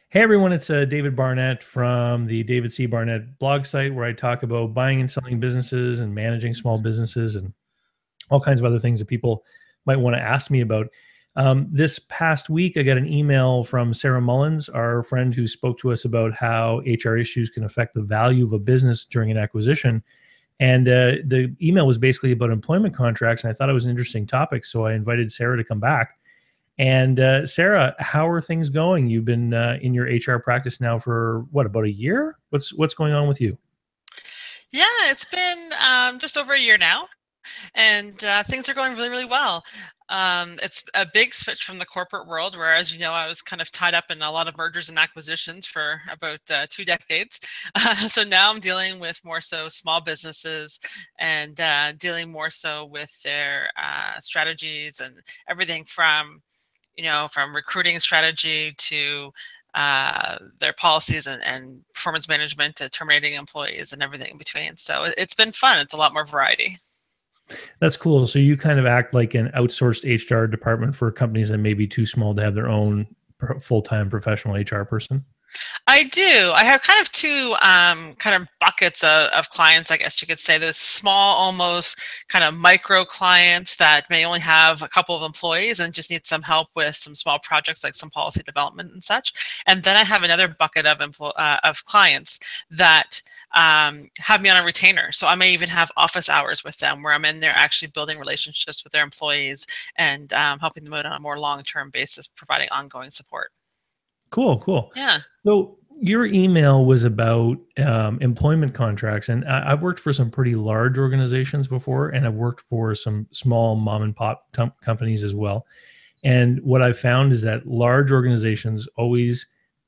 Hey everyone, it's David Barnett from the David C. Barnett blog site where I talk about buying and selling businesses and managing small businesses and all kinds of other things that people might want to ask me about. This past week, I got an email from Sarah Mullins, our friend who spoke to us about how HR issues can affect the value of a business during an acquisition. And the email was basically about employment contracts, and I thought it was an interesting topic. So I invited Sarah to come back. And Sarah, how are things going? You've been in your HR practice now for what, about a year? What's going on with you? Yeah, it's been just over a year now, and things are going really, really well. It's a big switch from the corporate world, where, as you know, I was kind of tied up in a lot of mergers and acquisitions for about 2 decades. So now I'm dealing with more so small businesses and dealing more so with their strategies and everything from from recruiting strategy to their policies and performance management to terminating employees and everything in between. So it's been fun. It's a lot more variety. That's cool. So you kind of act like an outsourced HR department for companies that may be too small to have their own full-time professional HR person. I do. I have kind of two kind of buckets of clients, I guess you could say. Those small, almost kind of micro clients that may only have a couple of employees and just need some help with some small projects like some policy development and such. And then I have another bucket of clients that have me on a retainer. So I may even have office hours with them where I'm in there actually building relationships with their employees and helping them out on a more long-term basis, providing ongoing support. Cool, cool. Yeah. So your email was about employment contracts, and I've worked for some pretty large organizations before, and I've worked for some small mom and pop companies as well. And what I've found is that large organizations always,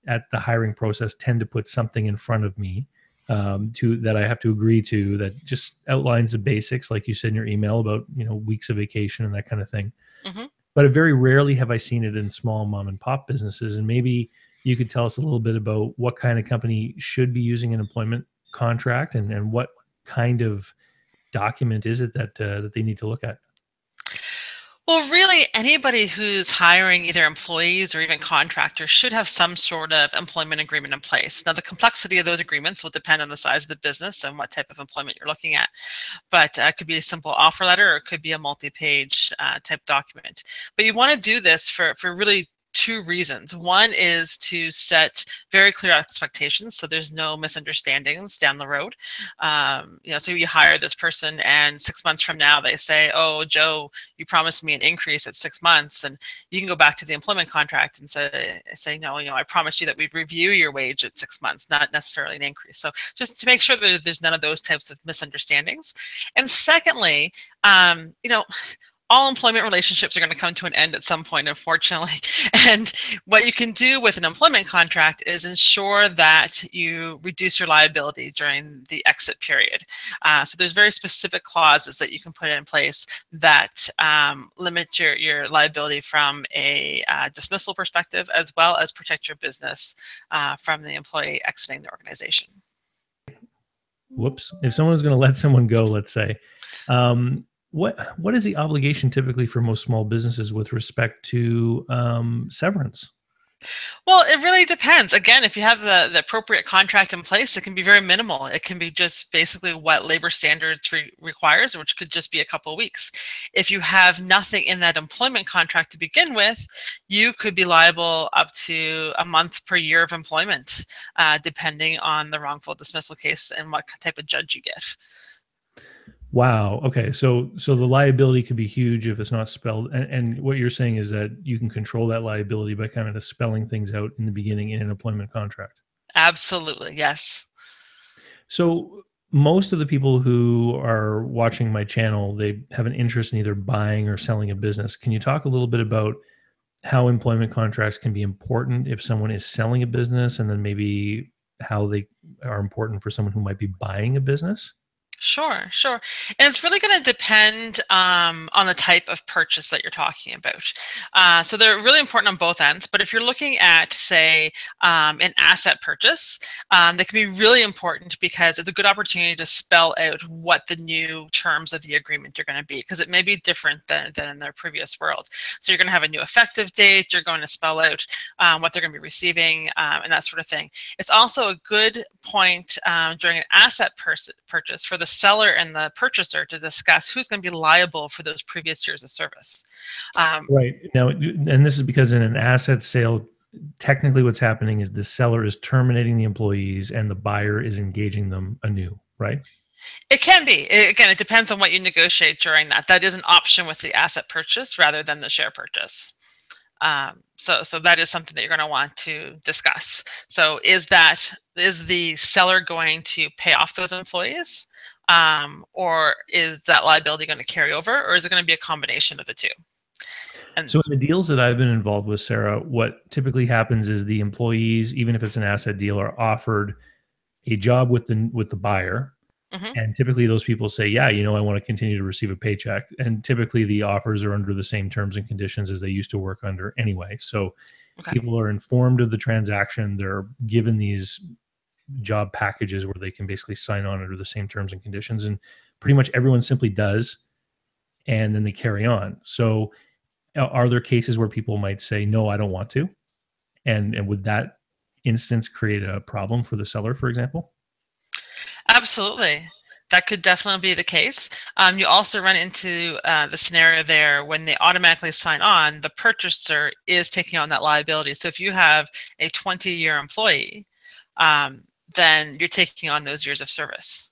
at the hiring process, tend to put something in front of me to that I have to agree to that just outlines the basics, like you said in your email about weeks of vacation and that kind of thing. Hmm. But very rarely have I seen it in small mom and pop businesses. And maybe you could tell us a little bit about what kind of company should be using an employment contract and what kind of document is it that they need to look at. Well, really, anybody who's hiring either employees or even contractors should have some sort of employment agreement in place. Now, the complexity of those agreements will depend on the size of the business and what type of employment you're looking at. But it could be a simple offer letter or it could be a multi-page type document. But you want to do this for really two reasons. One is to set very clear expectations so there's no misunderstandings down the road. So you hire this person and 6 months from now they say, "Oh, Joe, you promised me an increase at 6 months," and you can go back to the employment contract and say, "No, I promised you that we'd review your wage at 6 months, not necessarily an increase." So just to make sure that there's none of those types of misunderstandings. And secondly, um, you know, all employment relationships are going to come to an end at some point, unfortunately. And what you can do with an employment contract is ensure that you reduce your liability during the exit period. So there's very specific clauses that you can put in place that limit your liability from a dismissal perspective, as well as protect your business from the employee exiting the organization. Whoops. If someone's going to let someone go, let's say, what is the obligation typically for most small businesses with respect to severance? Well, it really depends. Again, if you have the appropriate contract in place, it can be very minimal. It can be just basically what labor standards requires, which could just be a couple of weeks. If you have nothing in that employment contract to begin with, you could be liable up to a month per year of employment, depending on the wrongful dismissal case and what type of judge you get. Wow. Okay. So the liability could be huge if it's not spelled. And what you're saying is that you can control that liability by kind of spelling things out in the beginning in an employment contract. Absolutely, yes. So most of the people who are watching my channel, they have an interest in either buying or selling a business. Can you talk a little bit about how employment contracts can be important if someone is selling a business, and then maybe how they are important for someone who might be buying a business? Sure, sure. And it's really going to depend on the type of purchase that you're talking about. So they're really important on both ends. But if you're looking at, say, an asset purchase, that can be really important because it's a good opportunity to spell out what the new terms of the agreement are going to be, because it may be different than in their previous world. So you're going to have a new effective date. You're going to spell out what they're going to be receiving and that sort of thing. It's also a good point during an asset purchase for the seller and the purchaser to discuss who's going to be liable for those previous years of service. Um, Right. Now, and this is because in an asset sale, technically what's happening is the seller is terminating the employees and the buyer is engaging them anew, right? it can be. Again, it depends on what you negotiate during that. That is an option with the asset purchase rather than the share purchase. So that is something that you're going to want to discuss. So is the seller going to pay off those employees, or is that liability going to carry over, or is it going to be a combination of the two? And So in the deals that I've been involved with, Sarah, what typically happens is the employees, even if it's an asset deal, are offered a job with the buyer. mhm, And typically those people say, yeah, I want to continue to receive a paycheck. And typically the offers are under the same terms and conditions as they used to work under anyway. So okay, people are informed of the transaction. They're given these job packages where they can basically sign on under the same terms and conditions. And pretty much everyone simply does. And then they carry on. So are there cases where people might say, no, I don't want to? And would that instance create a problem for the seller, for example? absolutely. That could definitely be the case. You also run into the scenario there when they automatically sign on, the purchaser is taking on that liability. So if you have a 20-year employee, um, then you're taking on those years of service.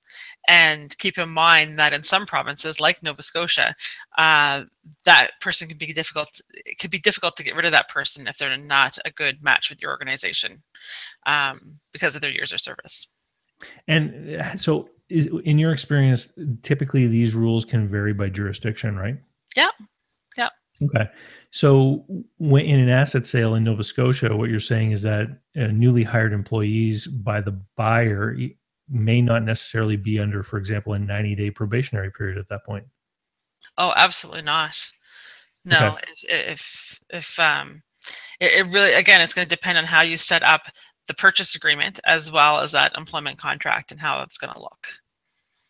And keep in mind that in some provinces, like Nova Scotia, that person can be difficult. It could be difficult to get rid of that person if they're not a good match with your organization because of their years of service. And so, in your experience, typically these rules can vary by jurisdiction, right? Yeah, yeah. Okay. So, when in an asset sale in Nova Scotia, what you're saying is that newly hired employees by the buyer may not necessarily be under, for example, a 90-day probationary period at that point. Oh, absolutely not. Okay. No, if it really, again, it's going to depend on how you set up the purchase agreement as well as that employment contract and how it's going to look.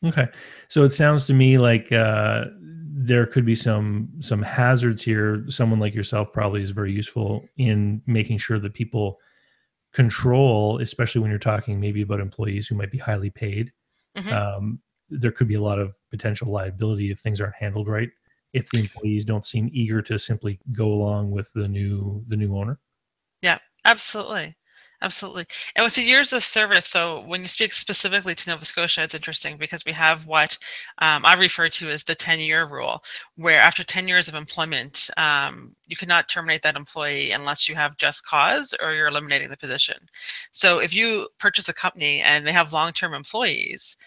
Okay. So it sounds to me like there could be some hazards here. Someone like yourself probably is very useful in making sure that people control, especially when you're talking maybe about employees who might be highly paid. Hmm. Um, there could be a lot of potential liability if things aren't handled right. If the employees don't seem eager to simply go along with the new owner. Yeah, absolutely. Absolutely. And with the years of service, so when you speak specifically to Nova Scotia, it's interesting because we have what I refer to as the 10-year rule, where after 10 years of employment, you cannot terminate that employee unless you have just cause or you're eliminating the position. So if you purchase a company and they have long-term employees,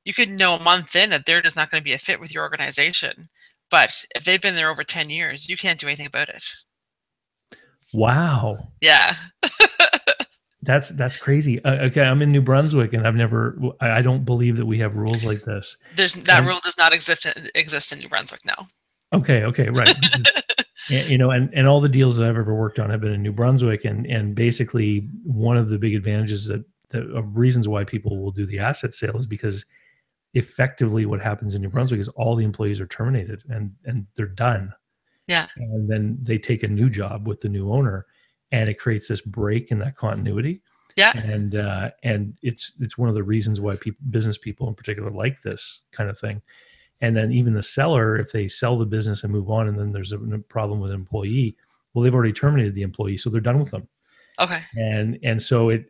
you could know a month in that they're just not going to be a fit with your organization. But if they've been there over 10 years, you can't do anything about it. Wow. Yeah. That's crazy. Okay, I'm in New Brunswick, and I don't believe that we have rules like this. There's that And rule does not exist in New Brunswick now. okay, right. And all the deals that I've ever worked on have been in New Brunswick, and basically one of the big advantages that of reasons why people will do the asset sale is because effectively what happens in New Brunswick is all the employees are terminated and they're done, Yeah. and then they take a new job with the new owner, and it creates this break in that continuity. Yeah. And it's one of the reasons why business people in particular like this kind of thing. And then even the seller, if they sell the business and move on, and then there's a problem with an employee, well, they've already terminated the employee, so they're done with them. Okay. And so it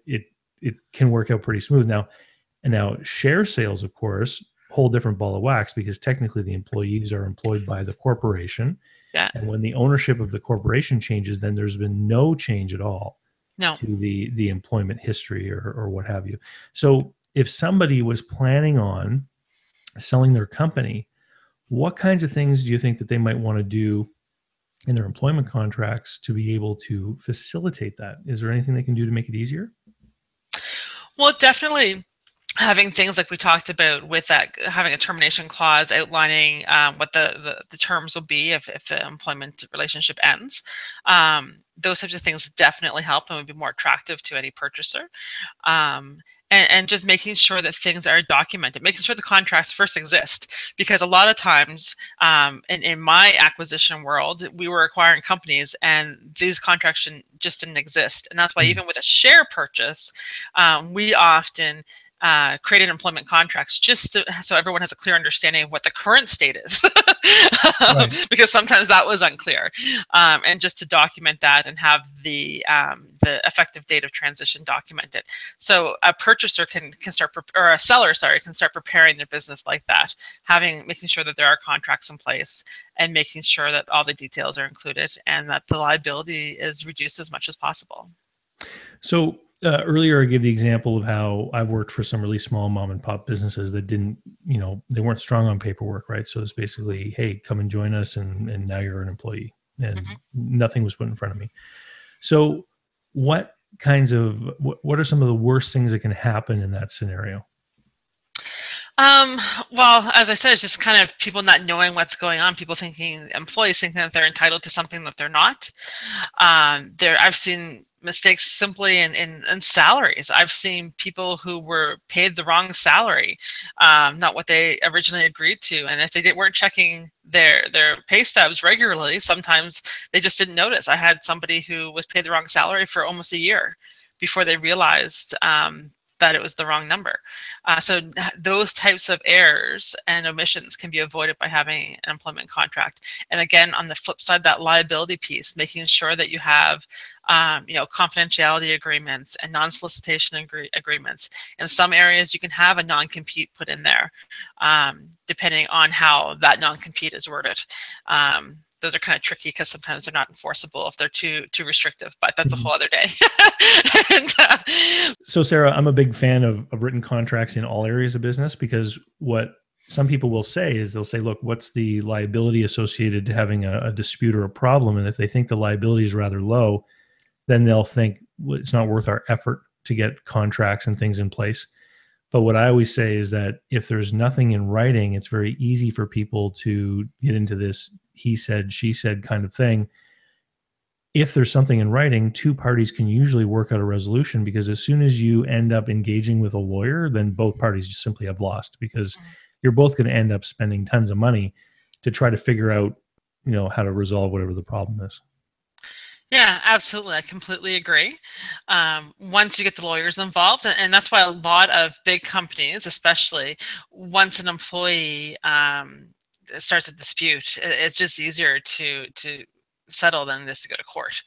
can work out pretty smooth. Now share sales, of course, whole different ball of wax, because technically the employees are employed by the corporation, Yeah. and when the ownership of the corporation changes, then there's been no change at all No. to the employment history or what have you. So if somebody was planning on selling their company, what kinds of things do you think that they might want to do in their employment contracts to be able to facilitate that? Is there anything they can do to make it easier? Well, definitely. having things like we talked about with that, having a termination clause outlining what the terms will be if the employment relationship ends. Those types of things definitely help and would be more attractive to any purchaser. Um, and just making sure that things are documented, making sure the contracts first exist, because a lot of times in my acquisition world, we were acquiring companies and these contracts just didn't exist. And that's why even with a share purchase, we often created employment contracts just so everyone has a clear understanding of what the current state is, Right. because sometimes that was unclear, and just to document that and have the effective date of transition documented, so a purchaser can start or a seller, sorry, can start preparing their business like that, making sure that there are contracts in place and making sure that all the details are included and that the liability is reduced as much as possible. So earlier, I gave the example of how I've worked for some really small mom and pop businesses that didn't, they weren't strong on paperwork, right? So it's basically, hey, come and join us, and now you're an employee, and Mhm. nothing was put in front of me. So, what are some of the worst things that can happen in that scenario? Um, well, as I said, it's just kind of people not knowing what's going on. Employees thinking that they're entitled to something that they're not. I've seen mistakes simply in salaries. I've seen people who were paid the wrong salary, not what they originally agreed to. And if weren't checking their pay stubs regularly, sometimes they just didn't notice. I had somebody who was paid the wrong salary for almost a year before they realized that it was the wrong number. So those types of errors and omissions can be avoided by having an employment contract. And again, on the flip side, that liability piece, making sure that you have confidentiality agreements and non-solicitation agreements. In some areas, you can have a non-compete put in there, depending on how that non-compete is worded. Those are kind of tricky because sometimes they're not enforceable if they're too restrictive, but that's a Mhm. whole other day. and, So, Sarah, I'm a big fan of written contracts in all areas of business, because what some people will say is they'll say, look, what's the liability associated to having a dispute or a problem? And if they think the liability is rather low, then they'll think, well, it's not worth our effort to get contracts and things in place. But what I always say is that if there's nothing in writing, it's very easy for people to get into this he said, she said kind of thing. If there's something in writing, two parties can usually work out a resolution, because as soon as you end up engaging with a lawyer, then both parties just simply have lost, because you're both going to end up spending tons of money to try to figure out, how to resolve whatever the problem is. Yeah, absolutely. I completely agree. Once you get the lawyers involved, and that's why a lot of big companies, especially once an employee starts a dispute, it's just easier to settle than it is to go to court.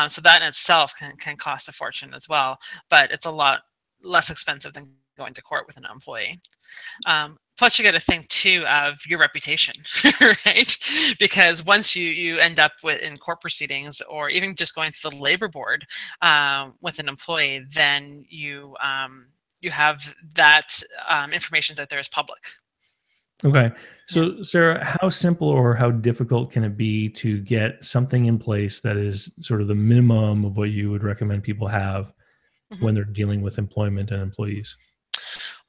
So that in itself can cost a fortune as well, but it's a lot less expensive than going to court with an employee. Plus, you got to think too of your reputation, right? Because once you end up in court proceedings, or even just going to the labor board with an employee, then you have that information that there is public. Okay. Yeah. So, Sarah, how simple or how difficult can it be to get something in place that is sort of the minimum of what you would recommend people have Mhm. when they're dealing with employment and employees?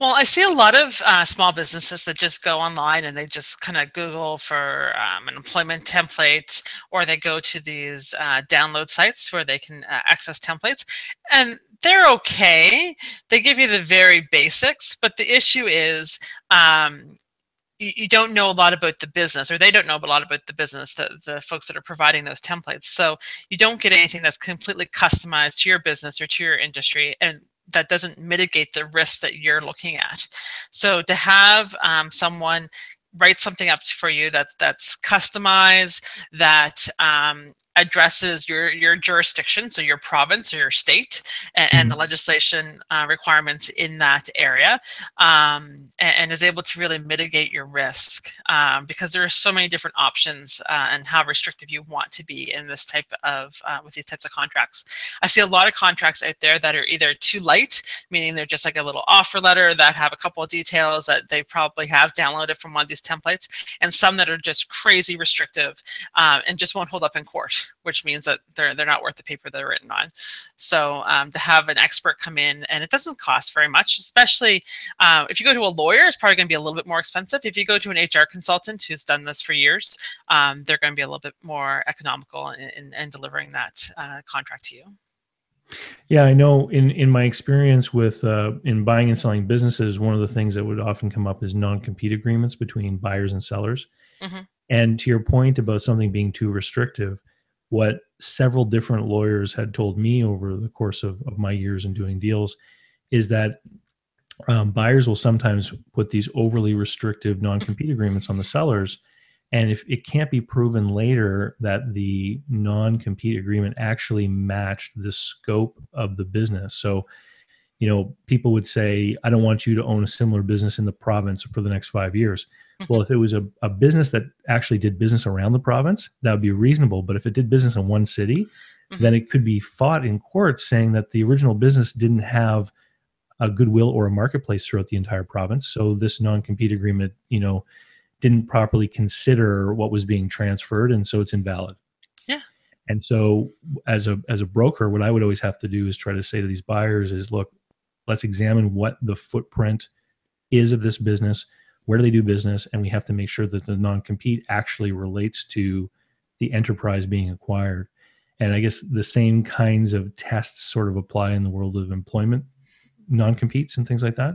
Well, I see a lot of small businesses that just go online and they just kind of Google for an employment template, or they go to these download sites where they can access templates. And they're okay. They give you the very basics, but the issue is you don't know a lot about the business, or they don't know a lot about the business, the folks that are providing those templates. So you don't get anything that's completely customized to your business or to your industry, and that doesn't mitigate the risks that you're looking at. So to have someone write something up for you that's customized, that addresses your jurisdiction, so your province or your state, and the Mhm. legislation requirements in that area, and is able to really mitigate your risk, because there are so many different options and how restrictive you want to be in this type of with these types of contracts. I see a lot of contracts out there that are either too light, meaning they're just like a little offer letter that have a couple of details that they probably have downloaded from one of these templates, and some that are just crazy restrictive and just won't hold up in court. which means that they're not worth the paper they're written on. So to have an expert come in, and it doesn't cost very much, especially if you go to a lawyer, it's probably going to be a little bit more expensive. If you go to an HR consultant who's done this for years, they're going to be a little bit more economical in delivering that contract to you. Yeah, I know in my experience with in buying and selling businesses, one of the things that would often come up is non-compete agreements between buyers and sellers. Mm-hmm. And to your point about something being too restrictive, what several different lawyers had told me over the course of my years in doing deals is that buyers will sometimes put these overly restrictive non-compete agreements on the sellers. And if it can't be proven later that the non-compete agreement actually matched the scope of the business. So, people would say, I don't want you to own a similar business in the province for the next 5 years. Well, if it was a business that actually did business around the province, that would be reasonable. But if it did business in one city, then it could be fought in court saying that the original business didn't have a goodwill or a marketplace throughout the entire province. So this non-compete agreement, didn't properly consider what was being transferred, and so it's invalid. Yeah. And so as a broker, what I would always have to do is try to say to these buyers is, look, let's examine what the footprint is of this business, where do they do business, and we have to make sure that the non-compete actually relates to the enterprise being acquired. And I guess the same kinds of tests sort of apply in the world of employment non-competes and things like that.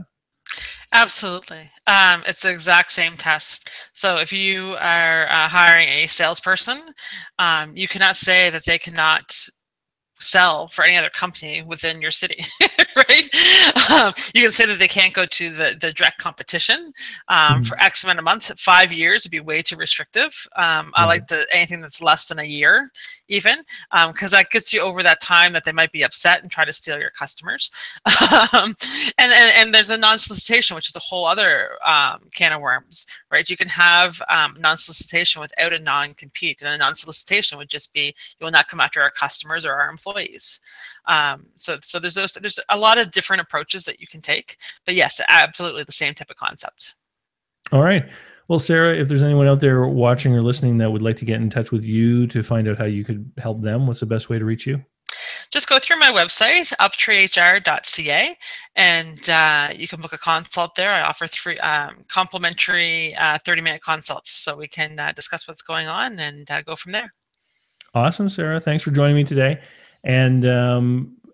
Absolutely. It's the exact same test. So if you are hiring a salesperson, you cannot say that they cannot sell for any other company within your city, right? You can say that they can't go to the direct competition for X amount of months. 5 years would be way too restrictive. I like anything that's less than a year, even, because that gets you over that time that they might be upset and try to steal your customers. And there's a non-solicitation, which is a whole other can of worms, right? You can have non-solicitation without a non-compete, and a non-solicitation would just be, you will not come after our customers or our employees. So there's a lot of different approaches that you can take, but yes, absolutely the same type of concept. All right. Well, Sarah, if there's anyone out there watching or listening that would like to get in touch with you to find out how you could help them, what's the best way to reach you? Just go through my website, uptreehr.ca, and you can book a consult there. I offer three complimentary 30-minute consults, so we can discuss what's going on and go from there. Awesome, Sarah. Thanks for joining me today. And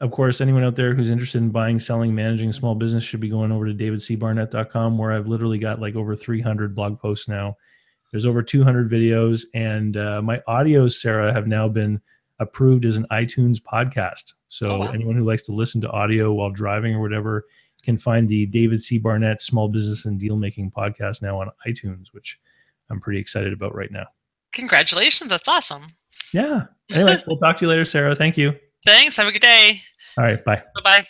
of course, anyone out there who's interested in buying, selling, managing a small business should be going over to davidcbarnett.com, where I've literally got like over 300 blog posts now. There's over 200 videos, and my audios, Sarah, have now been approved as an iTunes podcast. So anyone who likes to listen to audio while driving or whatever can find the David C. Barnett Small Business and Deal Making podcast now on iTunes, which I'm pretty excited about right now. Congratulations. That's awesome. Yeah. Anyway, we'll talk to you later, Sarah. Thank you. Thanks. Have a good day. All right. Bye. Bye-bye.